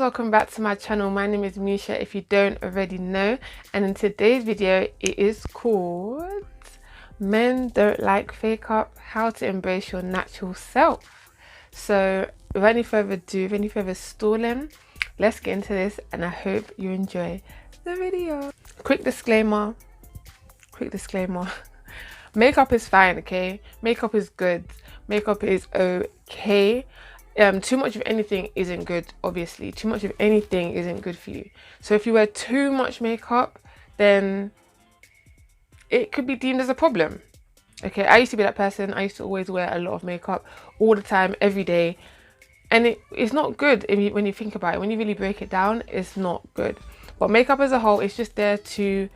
welcome back to my channel. My name is Misha if you don't already know, and in today's video it is called Men Don't Like Fake Up, How to Embrace Your Natural Self. So without any further ado, without any further stalling, let's get into this and I hope you enjoy the video. Quick disclaimer. Makeup is fine, okay? Makeup is good. Makeup is okay. Too much of anything isn't good, obviously. Too much of anything isn't good for you. So if you wear too much makeup, then it could be deemed as a problem. Okay, I used to be that person. I used to always wear a lot of makeup all the time, every day. And it's not good when you think about it. When you really break it down, it's not good. But makeup as a whole is just there to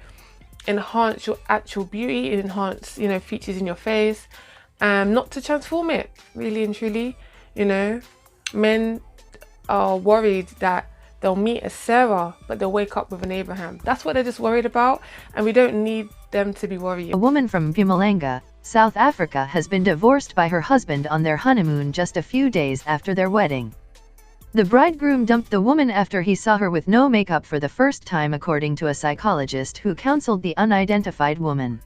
enhance your actual beauty, enhance, features in your face, not to transform it, really and truly. Men are worried that they'll meet a Sarah, but they'll wake up with an Abraham. That's what they're just worried about, and we don't need them to be worried. A woman from Mpumalanga, South Africa has been divorced by her husband on their honeymoon just a few days after their wedding. The bridegroom dumped the woman after he saw her with no makeup for the first time, according to a psychologist who counseled the unidentified woman.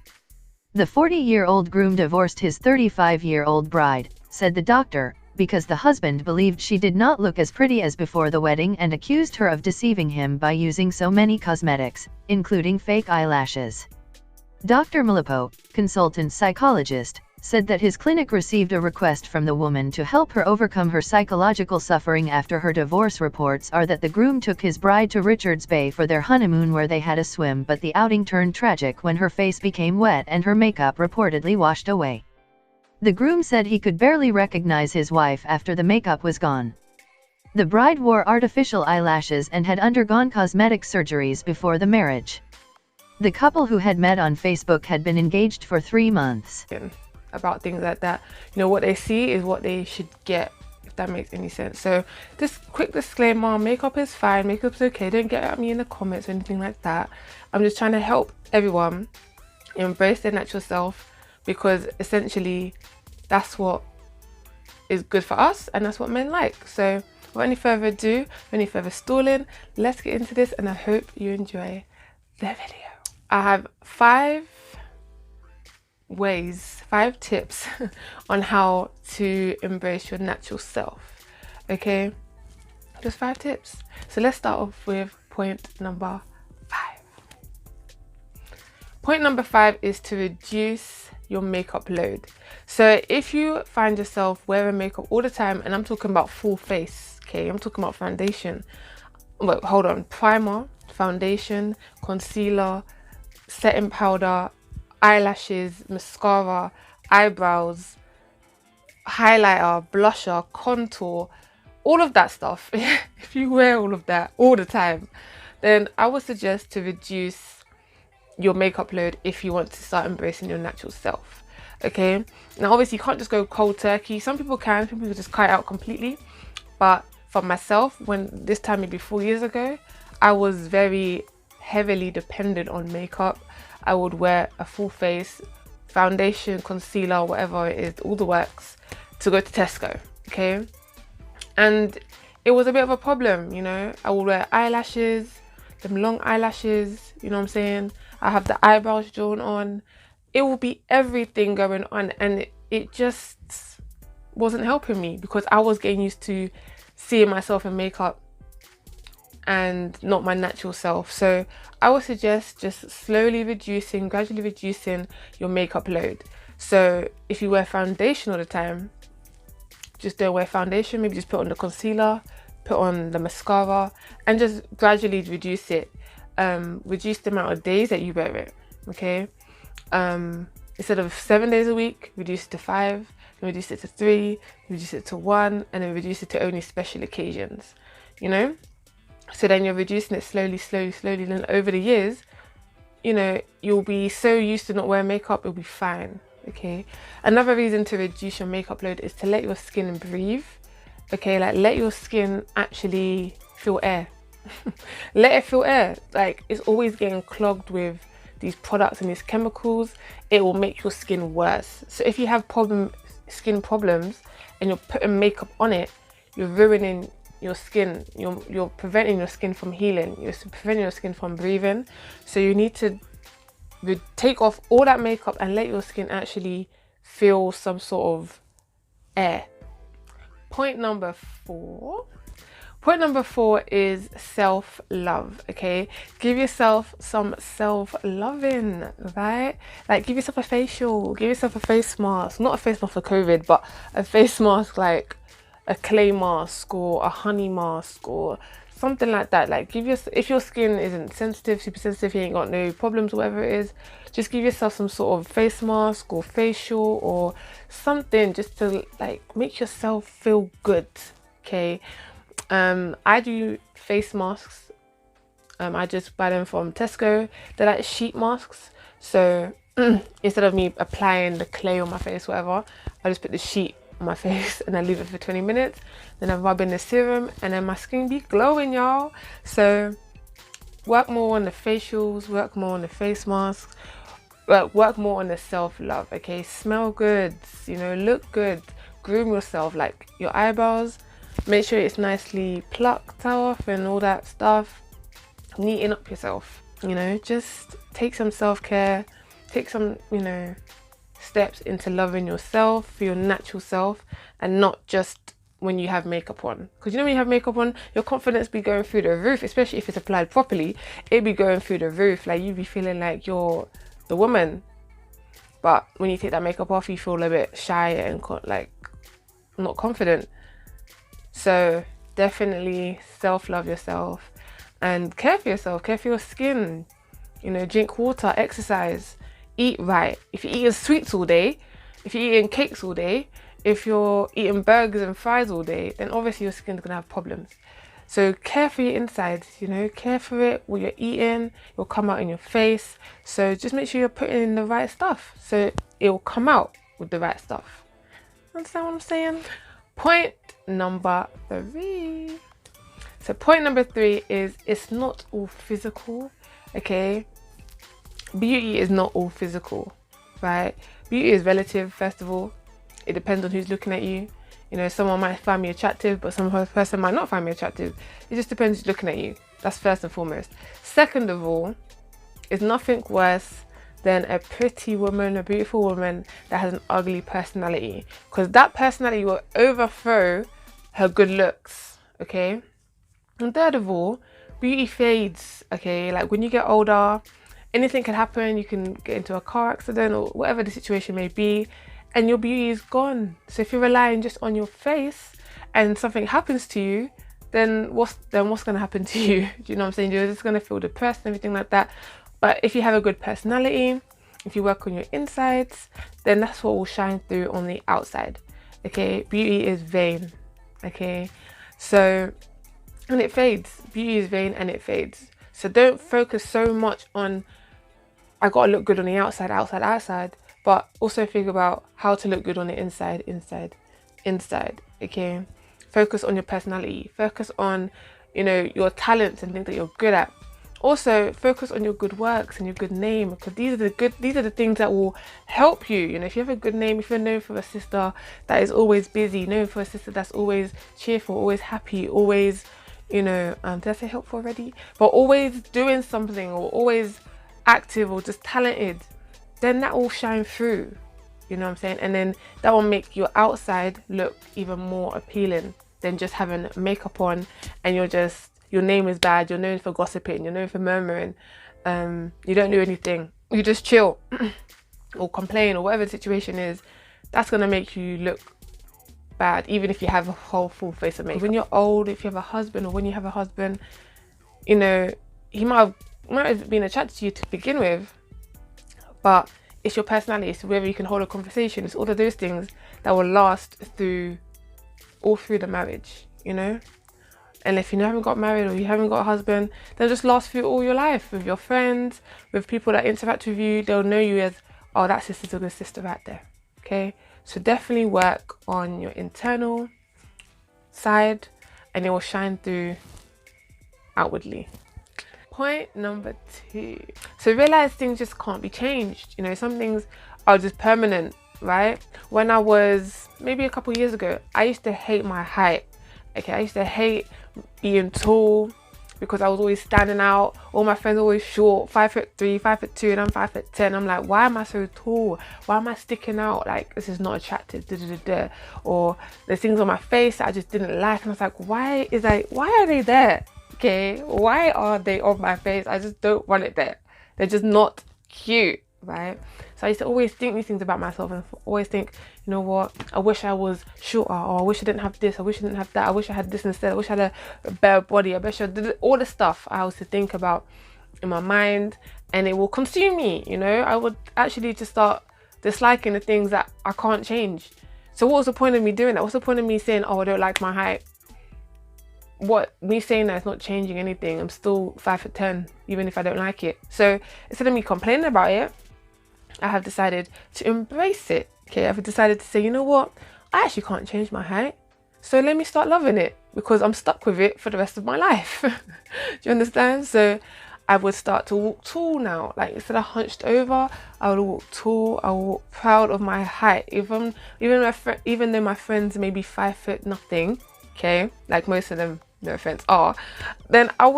The 40-year-old groom divorced his 35-year-old bride, said the doctor, because the husband believed she did not look as pretty as before the wedding and accused her of deceiving him by using so many cosmetics, including fake eyelashes. Dr. Malipo, consultant psychologist, said that his clinic received a request from the woman to help her overcome her psychological suffering after her divorce. Reports are that the groom took his bride to Richards Bay for their honeymoon, where they had a swim, but the outing turned tragic when her face became wet and her makeup reportedly washed away. The groom said he could barely recognize his wife after the makeup was gone. The bride wore artificial eyelashes and had undergone cosmetic surgeries before the marriage. The couple, who had met on Facebook, had been engaged for 3 months. About things like that, what they see is what they should get, if that makes any sense. So this quick disclaimer: makeup is fine, makeup's okay. Don't get at me in the comments or anything like that. I'm just trying to help everyone embrace their natural self, because essentially that's what is good for us and that's what men like. So without any further ado, without any further stalling, let's get into this and I hope you enjoy the video. I have 5 tips on how to embrace your natural self. Okay, just 5 tips. So let's start off with point number 5. Point number 5 is to reduce your makeup load. So if you find yourself wearing makeup all the time, and I'm talking about full face, okay, I'm talking about foundation, but hold on, primer, foundation, concealer, setting powder, eyelashes, mascara, eyebrows, highlighter, blusher, contour, all of that stuff. If you wear all of that all the time, then I would suggest to reduce your makeup load if you want to start embracing your natural self. Okay, now obviously you can't just go cold turkey. Some people can, some people just cut it out completely, but for myself, when this time, maybe 4 years ago, I was very heavily dependent on makeup. I would wear a full face, foundation, concealer, whatever it is, all the works, to go to Tesco, okay? And it was a bit of a problem, I would wear eyelashes, them long eyelashes, you know what I'm saying? I have the eyebrows drawn on. It will be everything going on, and it just wasn't helping me because I was getting used to seeing myself in makeup and not my natural self. So I would suggest just slowly reducing, gradually reducing your makeup load. So if you wear foundation all the time, just don't wear foundation. Maybe just put on the concealer, put on the mascara, and just gradually reduce it. Reduce the amount of days that you wear it, okay? Instead of 7 days a week, reduce it to 5, then reduce it to 3, reduce it to 1, and then reduce it to only special occasions, So then you're reducing it slowly, and then over the years, you'll be so used to not wearing makeup, it'll be fine, okay? Another reason to reduce your makeup load is to let your skin breathe, okay? Like, let your skin actually feel air. Let it feel air. Like, it's always getting clogged with these products and these chemicals. It will make your skin worse. So if you have skin problems and you're putting makeup on it, you're ruining your skin. You're preventing your skin from healing. You're preventing your skin from breathing. So you need to take off all that makeup and let your skin actually feel some sort of air. Point number 4. Point number 4 is self-love, okay? Give yourself some self-loving, right? Like, give yourself a facial, give yourself a face mask. Not a face mask for COVID, but a face mask like a clay mask or a honey mask or something like that. Like, if your skin isn't sensitive, super sensitive, you ain't got no problems, whatever it is, just give yourself some sort of face mask or facial or something just to like make yourself feel good, okay? I do face masks. I just buy them from Tesco. They're like sheet masks. So instead of me applying the clay on my face, whatever, I just put the sheet on my face and I leave it for 20 minutes. Then I rub in the serum and then my skin be glowing, y'all. So work more on the facials, work more on the face masks, work more on the self-love, okay? Smell good, you know, look good, groom yourself, like your eyebrows. Make sure it's nicely plucked off and all that stuff. Neaten up yourself, you know, just take some self-care, take some, you know, steps into loving yourself for your natural self and not just when you have makeup on. Because you know when you have makeup on, your confidence be going through the roof, especially if it's applied properly, it be going through the roof. Like, you be feeling like you're the woman. But when you take that makeup off, you feel a bit shy and like not confident. So definitely self-love yourself and care for yourself, care for your skin, you know, drink water, exercise, eat right. If you're eating sweets all day, if you're eating cakes all day, if you're eating burgers and fries all day, then obviously your skin's gonna have problems. So care for your insides, you know, care for it, what you're eating, it will come out in your face. So just make sure you're putting in the right stuff so it will come out with the right stuff. Understand what I'm saying? Point number 3. So point number 3 is it's not all physical, okay? Beauty is not all physical, right? Beauty is relative, first of all. It depends on who's looking at you. You know, someone might find me attractive, but some person might not find me attractive. It just depends who's looking at you. That's first and foremost. Second of all, it's nothing worse than a pretty woman, a beautiful woman that has an ugly personality, because that personality will overthrow her good looks, okay? And third of all, beauty fades, okay? Like, when you get older, anything can happen. You can get into a car accident or whatever the situation may be, and your beauty is gone. So if you're relying just on your face and something happens to you, then what's gonna happen to you? Do you know what I'm saying? You're just gonna feel depressed and everything like that. But if you have a good personality, if you work on your insides, then that's what will shine through on the outside, okay? Beauty is vain, okay? So, and it fades. Beauty is vain and it fades. So don't focus so much on, I gotta look good on the outside, but also think about how to look good on the inside, okay? Focus on your personality. Focus on, you know, your talents and things that you're good at. Also, focus on your good works and your good name, because these are the things that will help you. You know, if you have a good name, if you're known for a sister that is always busy, known for a sister that's always cheerful, always happy, always, you know, did I say helpful already? But always doing something, or always active, or just talented, then that will shine through. You know what I'm saying? And then that will make your outside look even more appealing than just having makeup on and your name is bad, you're known for gossiping, you're known for murmuring, you don't do anything, you just chill or complain or whatever the situation is. That's gonna make you look bad, even if you have a whole full face of makeup. When you're old, if you have a husband, or when you have a husband, you know, he might have been attracted to you to begin with, but it's your personality, it's whether you can hold a conversation, it's all of those things that will last all through the marriage, you know? And if you haven't got married or you haven't got a husband, they'll just last through all your life with your friends, with people that interact with you. They'll know you as, oh, that sister's a good sister right there, okay? So definitely work on your internal side and it will shine through outwardly. Point number 2. So realize things just can't be changed. You know, some things are just permanent, right? When I was maybe a couple years ago, I used to hate my height. Okay, I used to hate being tall because I was always standing out. All my friends were always short, 5'3", 5'2", and I'm 5'10". I'm like, why am I so tall? Why am I sticking out? Like, this is not attractive. Da, da, da, da. Or there's things on my face that I just didn't like, and I was like, why are they there? Okay, why are they on my face? I just don't want it there. They're just not cute, right? So I used to always think these things about myself, and always think, you know what, I wish I was shorter, or I wish I didn't have this, I wish I didn't have that, I wish I had this instead, I wish I had a better body, I wish I did all the stuff I used to think about in my mind, and it will consume me, you know. I would actually just start disliking the things that I can't change. So what was the point of me doing that? What's the point of me saying, oh, I don't like my height? What, me saying that it's not changing anything? I'm still 5'10", even if I don't like it. So instead of me complaining about it, I have decided to embrace it. Okay, I've decided to say, you know what, I actually can't change my height, so let me start loving it, because I'm stuck with it for the rest of my life. Do you understand? So I would start to walk tall now. Like, instead of hunched over, I would walk tall. I would walk proud of my height. Even though my friends may be 5 foot nothing, okay, like most of them, no offense, are, then I'll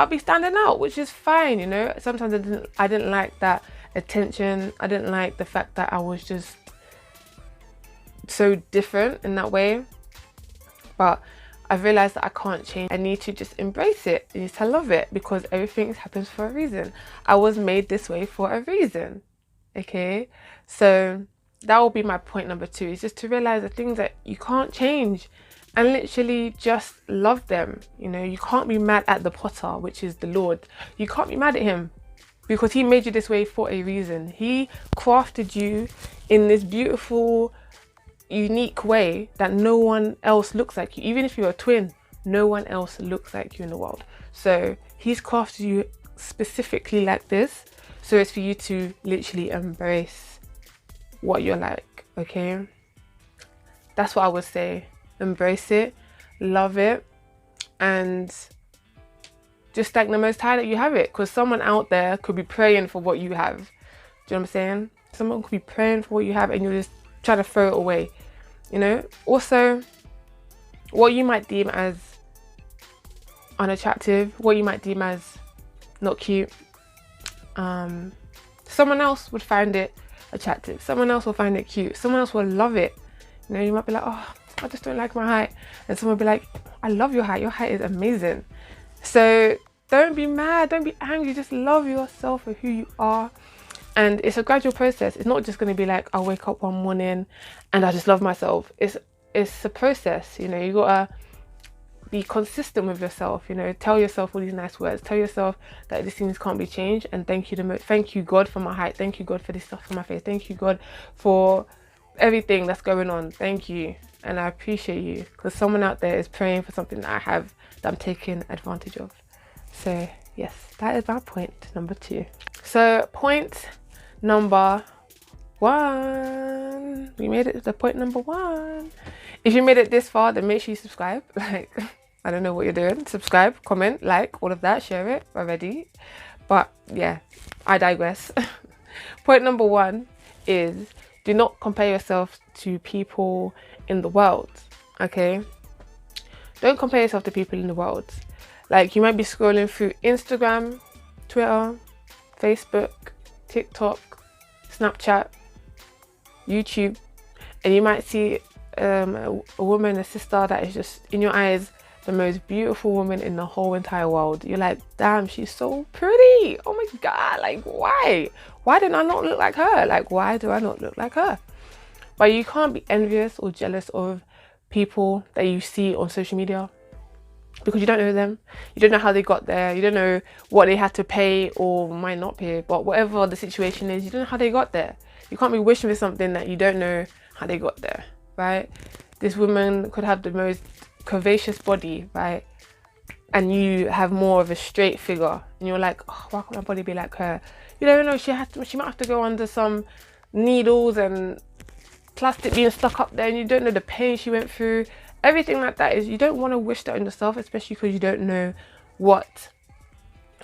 be standing out, which is fine, you know. Sometimes I didn't like that attention. I didn't like the fact that I was just so different in that way, but I've realized that I can't change. I need to just embrace it. I need to love it, because everything happens for a reason. I was made this way for a reason. Okay, so that will be my point number 2, is just to realize the things that you can't change, and literally just love them. You know, you can't be mad at the potter, which is the Lord. You can't be mad at him, because he made you this way for a reason. He crafted you in this beautiful, unique way that no one else looks like you. Even if you're a twin, no one else looks like you in the world. So he's crafted you specifically like this. So it's for you to literally embrace what you're like, okay? That's what I would say. Embrace it, love it, and just thank the Most High that you have it, because someone out there could be praying for what you have. Do you know what I'm saying? Someone could be praying for what you have, and you're just trying to throw it away, you know. Also, what you might deem as unattractive, what you might deem as not cute, someone else would find it attractive, someone else will find it cute, someone else will love it. You know, you might be like, oh, I just don't like my height, and someone will be like, I love your height is amazing. So don't be mad, don't be angry, just love yourself for who you are. And it's a gradual process. It's not just going to be like, I'll wake up one morning and I just love myself. It's a process, you know. You gotta be consistent with yourself, you know. Tell yourself all these nice words. Tell yourself that these things can't be changed, and thank you God for my height. Thank you God for this stuff on my face. Thank you God for everything that's going on. Thank you, and I appreciate you, because someone out there is praying for something that I have that I'm taking advantage of. So yes, that is my point number 2. So point number 1, we made it to point number 1. If you made it this far, then make sure you subscribe. Like, I don't know what you're doing. Subscribe, comment, like, all of that, share it already. But yeah, I digress. Point number 1 is, do not compare yourself to people in the world, okay? Don't compare yourself to people in the world. Like, you might be scrolling through Instagram, Twitter, Facebook, TikTok, Snapchat, YouTube, and you might see a woman, a sister that is just, in your eyes, the most beautiful woman in the whole entire world. You're like, damn, she's so pretty. Oh my God, like, why? Why didn't I not look like her? Like, why do I not look like her? But you can't be envious or jealous of people that you see on social media, because you don't know them. You don't know how they got there. You don't know what they had to pay or might not pay, but whatever the situation is, you don't know how they got there. You can't be wishing for something that you don't know how they got there, right? This woman could have the most curvaceous body, right? And you have more of a straight figure, and you're like, oh, why can't my body be like her? You don't know, she might have to go under some needles and plastic being stuck up there, and you don't know the pain she went through. Everything like that is, you don't want to wish that on yourself, especially because you don't know what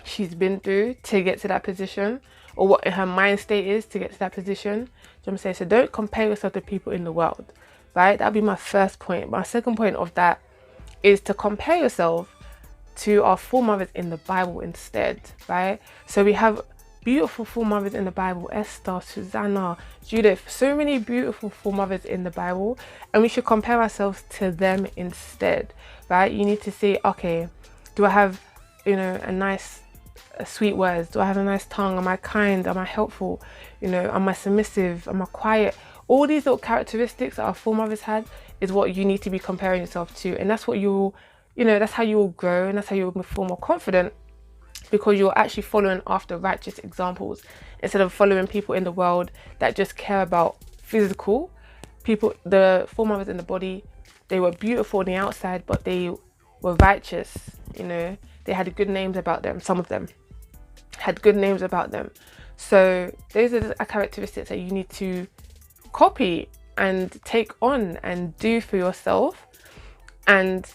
she's been through to get to that position, or what her mind state is to get to that position. Do you know what I'm saying? So don't compare yourself to people in the world, right? That'll be my first point. My second point of that is to compare yourself to our foremothers in the Bible instead, right? So we have beautiful foremothers in the Bible: Esther, Susanna, Judith, so many beautiful foremothers in the Bible, and we should compare ourselves to them instead, right? You need to say, okay, do I have, you know, sweet words? Do I have a nice tongue? Am I kind? Am I helpful? You know, am I submissive? Am I quiet? All these little characteristics that our foremothers had is what you need to be comparing yourself to, and that's what that's how you will grow, and that's how you will feel more confident, because you're actually following after righteous examples instead of following people in the world that just care about physical. People, the foremothers in the body, they were beautiful on the outside, but they were righteous. You know, they had good names about them. Some of them had good names about them. So those are the characteristics that you need to copy and take on and do for yourself, and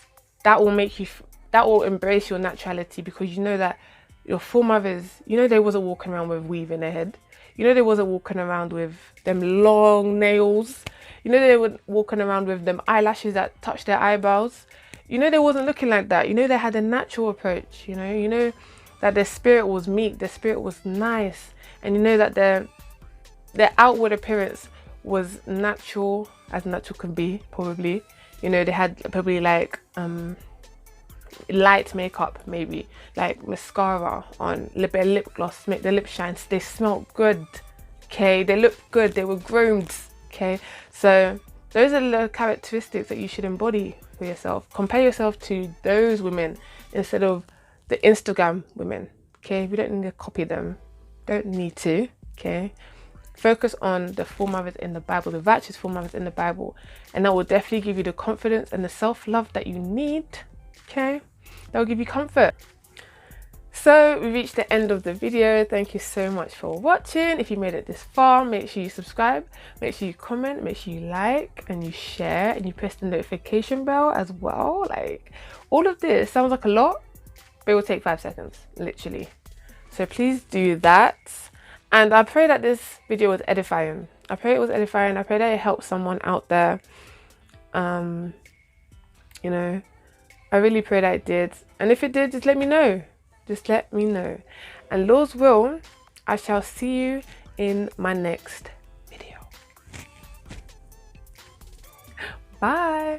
that will embrace your naturality, because you know that your foremothers, you know, they wasn't walking around with weave in their head. You know, they wasn't walking around with them long nails. You know, they were walking around with them eyelashes that touched their eyebrows. You know, they wasn't looking like that. You know, they had a natural approach. You know that their spirit was meek, their spirit was nice, and you know that their outward appearance was natural, as natural can be, probably. You know, they had probably like light makeup, maybe like mascara on, lip gloss, make the lips shine. They smelled good, okay? They looked good, they were groomed, okay? So those are the characteristics that you should embody for yourself. Compare yourself to those women instead of the Instagram women, okay? We don't need to copy them, don't need to, okay? Focus on the foremothers in the Bible, the righteous foremothers in the Bible, and that will definitely give you the confidence and the self-love that you need, okay? That will give you comfort. So we reached the end of the video. Thank you so much for watching. If you made it this far, make sure you subscribe, make sure you comment, make sure you like and you share, and you press the notification bell as well. Like, all of this sounds like a lot, but it will take 5 seconds, literally. So please do that. And I pray that this video was edifying. I pray it was edifying. I pray that it helped someone out there. You know, I really pray that it did. And if it did, just let me know. Just let me know. And Lord's will, I shall see you in my next video. Bye.